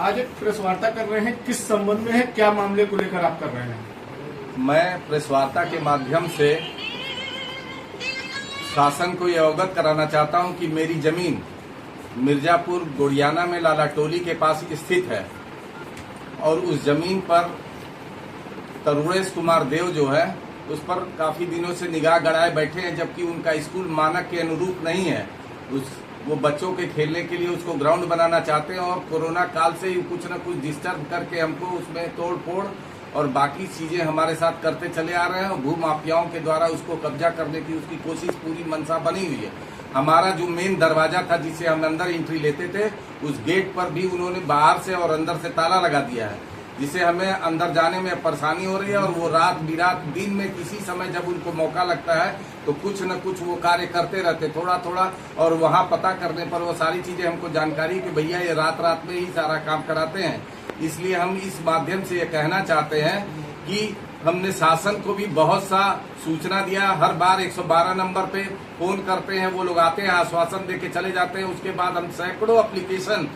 आज एक प्रेस वार्ता कर रहे हैं, किस संबंध में है, क्या मामले को लेकर आप कर रहे हैं? मैं प्रेस वार्ता के माध्यम से शासन को यह अवगत कराना चाहता हूं कि मेरी जमीन मिर्जापुर गोड़ियाना में लाला टोली के पास स्थित है और उस जमीन पर तरुणेश कुमार देव जो है उस पर काफी दिनों से निगाह गड़ाए बैठे हैं, जबकि उनका स्कूल मानक के अनुरूप नहीं है। वो बच्चों के खेलने के लिए उसको ग्राउंड बनाना चाहते हैं और कोरोना काल से ही कुछ न कुछ डिस्टर्ब करके हमको उसमें तोड़ फोड़ और बाकी चीजें हमारे साथ करते चले आ रहे हैं। भू माफियाओं के द्वारा उसको कब्जा करने की उसकी कोशिश पूरी मनसा बनी हुई है। हमारा जो मेन दरवाजा था जिससे हम अंदर एंट्री लेते थे, उस गेट पर भी उन्होंने बाहर से और अंदर से ताला लगा दिया है, जिससे हमें अंदर जाने में परेशानी हो रही है। और वो रात बिरात दिन में किसी समय जब उनको मौका लगता है तो कुछ न कुछ वो कार्य करते रहते थोड़ा थोड़ा, और वहाँ पता करने पर वो सारी चीजें हमको जानकारी कि भैया ये रात रात में ही सारा काम कराते हैं। इसलिए हम इस माध्यम से ये कहना चाहते हैं कि हमने शासन को भी बहुत सा सूचना दिया। हर बार 112 नंबर पे फोन करते हैं, वो लोग आते हैं, आश्वासन दे के चले जाते हैं। उसके बाद हम सैकड़ों एप्लीकेशन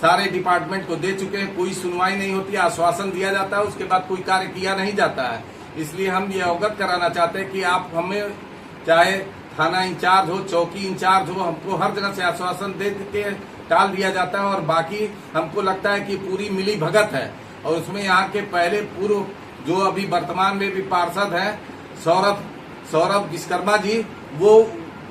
सारे डिपार्टमेंट को दे चुके हैं, कोई सुनवाई नहीं होती। आश्वासन दिया जाता है, उसके बाद कोई कार्य किया नहीं जाता है। इसलिए हम ये अवगत कराना चाहते हैं कि आप हमें, चाहे थाना इंचार्ज हो, चौकी इंचार्ज हो, हमको हर जगह से आश्वासन दे के टाल दिया जाता है। और बाकी हमको लगता है कि पूरी मिली भगत है। और उसमें यहाँ के पहले पूर्व जो अभी वर्तमान में भी पार्षद हैं सौरभ विश्वकर्मा जी, वो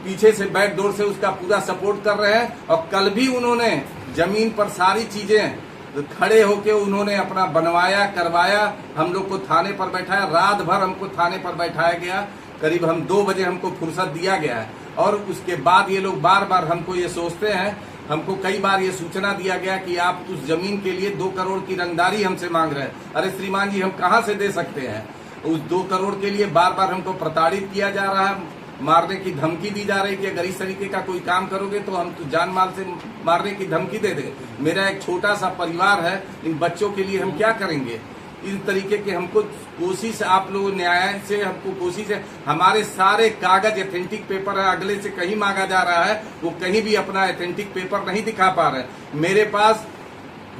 पीछे से बैक डोर से उसका पूरा सपोर्ट कर रहे हैं। और कल भी उन्होंने जमीन पर सारी चीजें खड़े होके उन्होंने अपना बनवाया करवाया, हम लोग को थाने पर बैठाया। रात भर हमको थाने पर बैठाया गया, करीब हम 2 बजे हमको फुर्सत दिया गया है। और उसके बाद ये लोग बार बार हमको ये सोचते हैं, हमको कई बार ये सूचना दिया गया कि आप उस जमीन के लिए 2 करोड़ की रंगदारी हमसे मांग रहे हैं। अरे श्रीमान जी, हम कहाँ से दे सकते हैं? उस 2 करोड़ के लिए बार बार हमको प्रताड़ित किया जा रहा है, मारने की धमकी दी जा रही है कि अगर इस तरीके का कोई काम करोगे तो हम तो जान माल से मारने की धमकी दे देंगे। मेरा एक छोटा सा परिवार है, इन बच्चों के लिए हम क्या करेंगे? इस तरीके के हमको कोशिश, आप लोग न्याय से हमको कोशिश है। हमारे सारे कागज एथेंटिक पेपर है, अगले से कहीं मांगा जा रहा है, वो कहीं भी अपना एथेंटिक पेपर नहीं दिखा पा रहे। मेरे पास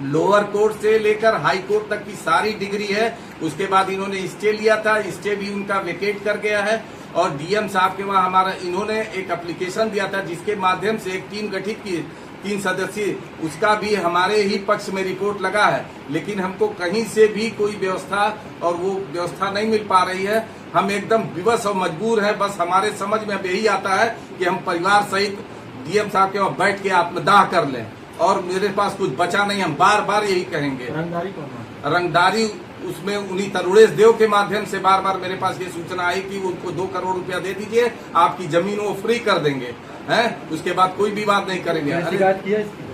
लोअर कोर्ट से लेकर हाई कोर्ट तक की सारी डिग्री है। उसके बाद इन्होंने स्टे लिया था, स्टे भी उनका वेकेट कर गया है। और डीएम साहब के वहाँ हमारा इन्होंने एक एप्लीकेशन दिया था जिसके माध्यम से एक टीम गठित की 3 सदस्यीय, उसका भी हमारे ही पक्ष में रिपोर्ट लगा है। लेकिन हमको कहीं से भी कोई व्यवस्था और वो व्यवस्था नहीं मिल पा रही है। हम एकदम विवश और मजबूर हैं। बस हमारे समझ में अब यही आता है कि हम परिवार सहित डीएम साहब के वहाँ बैठ के आत्मदाह कर लें। और मेरे पास कुछ बचा नहीं, हम बार बार यही कहेंगे। रंगदारी कौन? रंगदारी उसमें उन्हीं तरुणेश देव के माध्यम से बार बार मेरे पास ये सूचना आई कि उनको 2 करोड़ रुपया दे दीजिए, आपकी जमीन वो फ्री कर देंगे, हैं? उसके बाद कोई भी बात नहीं करेंगे। शिकायत किया इसकी?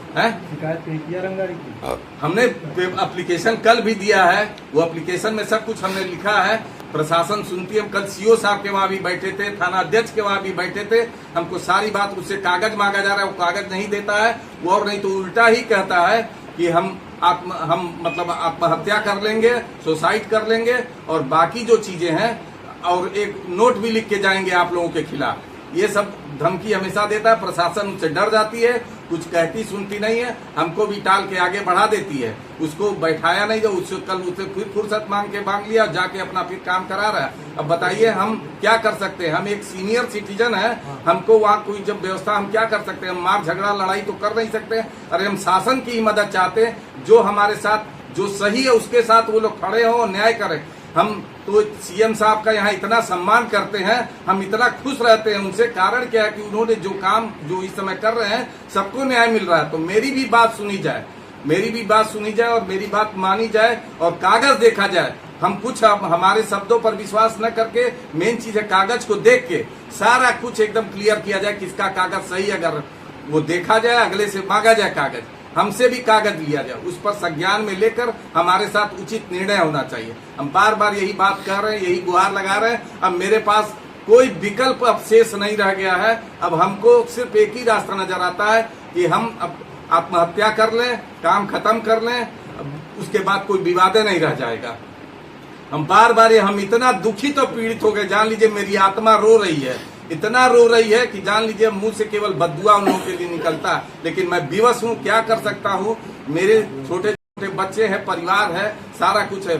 शिकायत किया रंगदारी की? हमने एप्लीकेशन कल भी दिया है, वो एप्लीकेशन में सब कुछ हमने लिखा है। प्रशासन सुनती है। हम कल सीओ साहब के वहाँ भी बैठे थे, थाना अध्यक्ष के वहाँ भी बैठे थे। हमको सारी बात, उससे कागज मांगा जा रहा है, वो कागज नहीं देता है। वो और नहीं तो उल्टा ही कहता है कि हम आत्महत्या कर लेंगे, सुसाइड कर लेंगे और बाकी जो चीजें हैं, और एक नोट भी लिख के जाएंगे आप लोगों के खिलाफ। ये सब धमकी हमेशा देता है। प्रशासन उससे डर जाती है, कुछ कहती सुनती नहीं है, हमको भी टाल के आगे बढ़ा देती है। उसको बैठाया नहीं, जो उससे कल उसे फिर फुर्सत मांग लिया, जाके अपना फिर काम करा रहा है। अब बताइए हम क्या कर सकते हैं? हम एक सीनियर सिटीजन है, हमको वहाँ कोई जब व्यवस्था, हम क्या कर सकते हैं? हम मार झगड़ा लड़ाई तो कर नहीं सकते। अरे हम शासन की ही मदद चाहते हैं, जो हमारे साथ जो सही है उसके साथ वो लोग खड़े हों, न्याय करें। हम तो सीएम साहब का यहाँ इतना सम्मान करते हैं, हम इतना खुश रहते हैं उनसे। कारण क्या है कि उन्होंने जो काम जो इस समय कर रहे हैं, सबको न्याय मिल रहा है। तो मेरी भी बात सुनी जाए, और मेरी बात मानी जाए और कागज देखा जाए। हम कुछ हमारे शब्दों पर विश्वास न करके, मेन चीज है कागज को देख के सारा कुछ एकदम क्लियर किया जाए, किसका कागज सही। अगर वो देखा जाए, अगले से मांगा जाए कागज, हमसे भी कागज लिया जाए, उस पर संज्ञान में लेकर हमारे साथ उचित निर्णय होना चाहिए। हम बार बार यही बात कर रहे हैं, यही गुहार लगा रहे हैं। अब मेरे पास कोई विकल्प अब शेष नहीं रह गया है। अब हमको सिर्फ एक ही रास्ता नजर आता है कि हम अब आत्महत्या कर लें, काम खत्म कर लें, उसके बाद कोई विवाद नहीं रह जाएगा। हम बार बार हम इतना दुखित और पीड़ित हो गए, जान लीजिए मेरी आत्मा रो रही है। इतना रो रही है कि जान लीजिए मुंह से केवल बददुआ उन लोगों के लिए निकलता है। लेकिन मैं विवश हूँ, क्या कर सकता हूँ। मेरे छोटे बच्चे हैं, परिवार है, सारा कुछ है।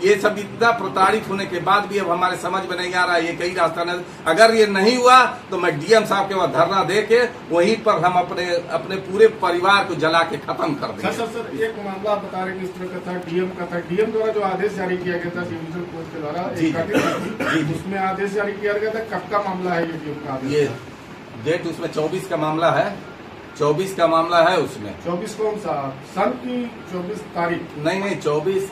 ये सब इतना प्रताड़ित होने के बाद भी अब हमारे समझ में नहीं आ रहा है ये कई रास्ता नहीं। अगर ये नहीं हुआ तो मैं डीएम साहब के वहाँ धरना दे के वहीं पर हम अपने पूरे परिवार को जला के खत्म कर देंगे। सर एक मामला आप बता रहे कि इस तरह का था, डीएम द्वारा जो आदेश जारी किया गया था डिवीजन कोर्ट के द्वारा, जी, उसमें आदेश जारी किया गया था। कब का मामला है ये डीएम का आदेश? ये डेट उसमें 24 का मामला है, 24 का मामला है उसमें। 24 कौन सा सन की 24 तारीख? नहीं 24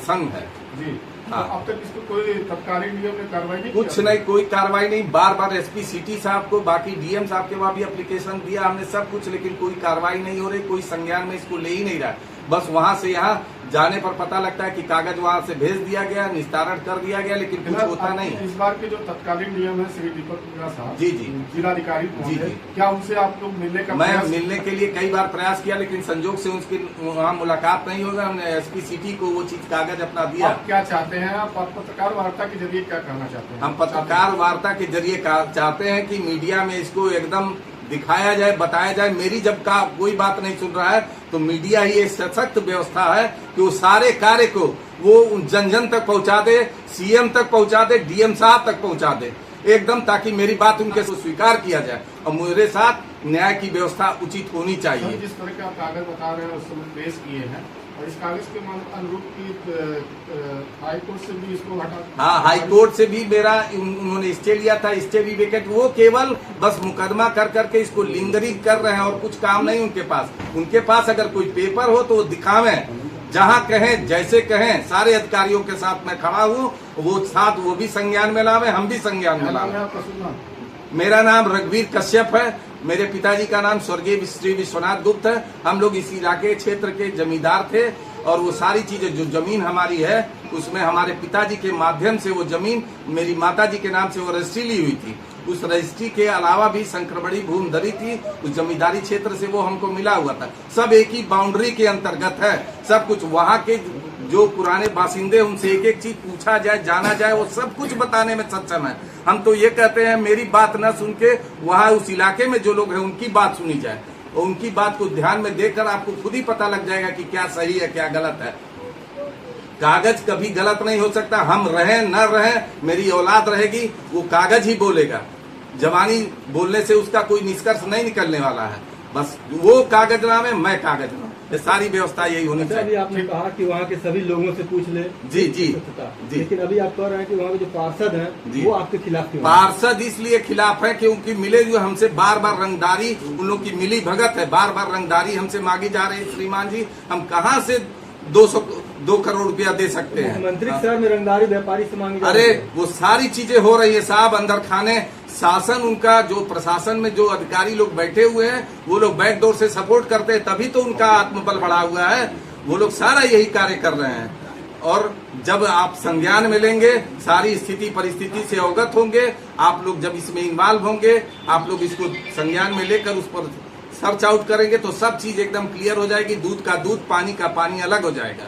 संघ है जी। हाँ। तो अब तक इसको कोई तत्कालीन डीएम ने कार्रवाई नहीं? कुछ नहीं, कोई कार्रवाई नहीं। बार बार एसपी सिटी साहब को, बाकी डीएम साहब के वहाँ भी एप्लीकेशन दिया हमने, सब कुछ, लेकिन कोई कार्रवाई नहीं हो रही, कोई संज्ञान में इसको ले ही नहीं रहा। बस वहाँ से यहाँ जाने पर पता लगता है कि कागज वहाँ से भेज दिया गया, निस्तारण कर दिया गया, लेकिन कुछ होता नहीं है। इस बार के जो तत्कालीन डीएम है श्री दीपक मीणा साहब, जी, जिलाधिकारी जी, क्या उनसे आप लोग मिलने का? मैं मिलने के लिए कई बार प्रयास किया, लेकिन संजोग से उसकी वहाँ मुलाकात नहीं होगा। हमने एसपी सिटी को वो चीज कागज अपना दिया। आप क्या चाहते हैं? आप पत्रकार वार्ता के जरिए क्या कहना चाहते हैं? हम पत्रकार वार्ता के जरिए चाहते हैं कि मीडिया में इसको एकदम दिखाया जाए, बताया जाए। मेरी जब का कोई बात नहीं सुन रहा है तो मीडिया ही एक सशक्त व्यवस्था है कि वो सारे कार्य को वो जन जन तक पहुंचा दे, सीएम तक पहुंचा दे, डीएम साहब तक पहुंचा दे एकदम, ताकि मेरी बात उनके स्वीकार किया जाए और मेरे साथ न्याय की व्यवस्था उचित होनी चाहिए। जिस तरह का कागज बता रहे हैं उस समय पेश किए हैं और इस कागज के अनुरूप की हाई कोर्ट से भी इसको हटा। हाँ, हाई कोर्ट से भी मेरा उन्होंने स्टे लिया था, स्टे भी वेकेट। वो केवल बस मुकदमा कर करके इसको लिंगरिंग कर रहे हैं और कुछ काम नहीं उनके पास। उनके पास अगर कोई पेपर हो तो वो दिखावें, जहाँ कहें जैसे कहें। सारे अधिकारियों के साथ मैं खड़ा हूँ, वो भी संज्ञान में लावे, हम भी संज्ञान में लावे। मेरा नाम रघुवीर कश्यप है, मेरे पिताजी का नाम स्वर्गीय श्री विश्वनाथ गुप्त है। हम लोग इस इलाके क्षेत्र के जमींदार थे और वो सारी चीजें जो जमीन हमारी है उसमें हमारे पिताजी के माध्यम से वो जमीन मेरी माताजी के नाम से वो रजिस्ट्री ली हुई थी। उस रजिस्ट्री के अलावा भी संक्रमणी भूमि धरी थी, उस जमींदारी क्षेत्र से वो हमको मिला हुआ था। सब एक ही बाउंड्री के अंतर्गत है सब कुछ। वहाँ के जो पुराने बासिंदे, उनसे एक एक चीज पूछा जाए, जाना जाए, वो सब कुछ बताने में सक्षम है। हम तो ये कहते हैं मेरी बात न सुन के वहाँ उस इलाके में जो लोग हैं उनकी बात सुनी जाए और उनकी बात को ध्यान में देकर आपको खुद ही पता लग जाएगा कि क्या सही है क्या गलत है। कागज कभी गलत नहीं हो सकता। हम रहें न रहें, मेरी औलाद रहेगी, वो कागज ही बोलेगा। जवानी बोलने से उसका कोई निष्कर्ष नहीं निकलने वाला है। बस वो कागजनामे, मैं कागजनामा, ये सारी व्यवस्था यही होनी चाहिए। अभी आपने कहा कि वहाँ के सभी लोगों से पूछ ले। जी जी जी। लेकिन अभी आप कह रहे हैं कि वहाँ के जो पार्षद हैं वो आपके खिलाफ क्यों? पार्षद इसलिए खिलाफ है क्योंकि मिले जो हमसे बार बार रंगदारी, उन लोग की मिली भगत है, बार बार रंगदारी हमसे मांगी जा रही है। श्रीमान जी, हम कहाँ से 2 करोड़ रुपया दे सकते हैं? मंत्री शहर में रंगदारी व्यापारी से मांगी? अरे वो सारी चीजें हो रही है साहब अंदर खाने। शासन उनका जो प्रशासन में जो अधिकारी लोग बैठे हुए हैं वो लोग बैकडोर से सपोर्ट करते हैं, तभी तो उनका आत्मबल बढ़ा हुआ है। वो लोग सारा यही कार्य कर रहे हैं। और जब आप संज्ञान में लेंगे, सारी स्थिति परिस्थिति से अवगत होंगे, आप लोग जब इसमें इन्वॉल्व होंगे, आप लोग इसको संज्ञान में लेकर उस पर सर्च आउट करेंगे तो सब चीज एकदम क्लियर हो जाएगी। दूध का दूध, पानी का पानी अलग हो जाएगा।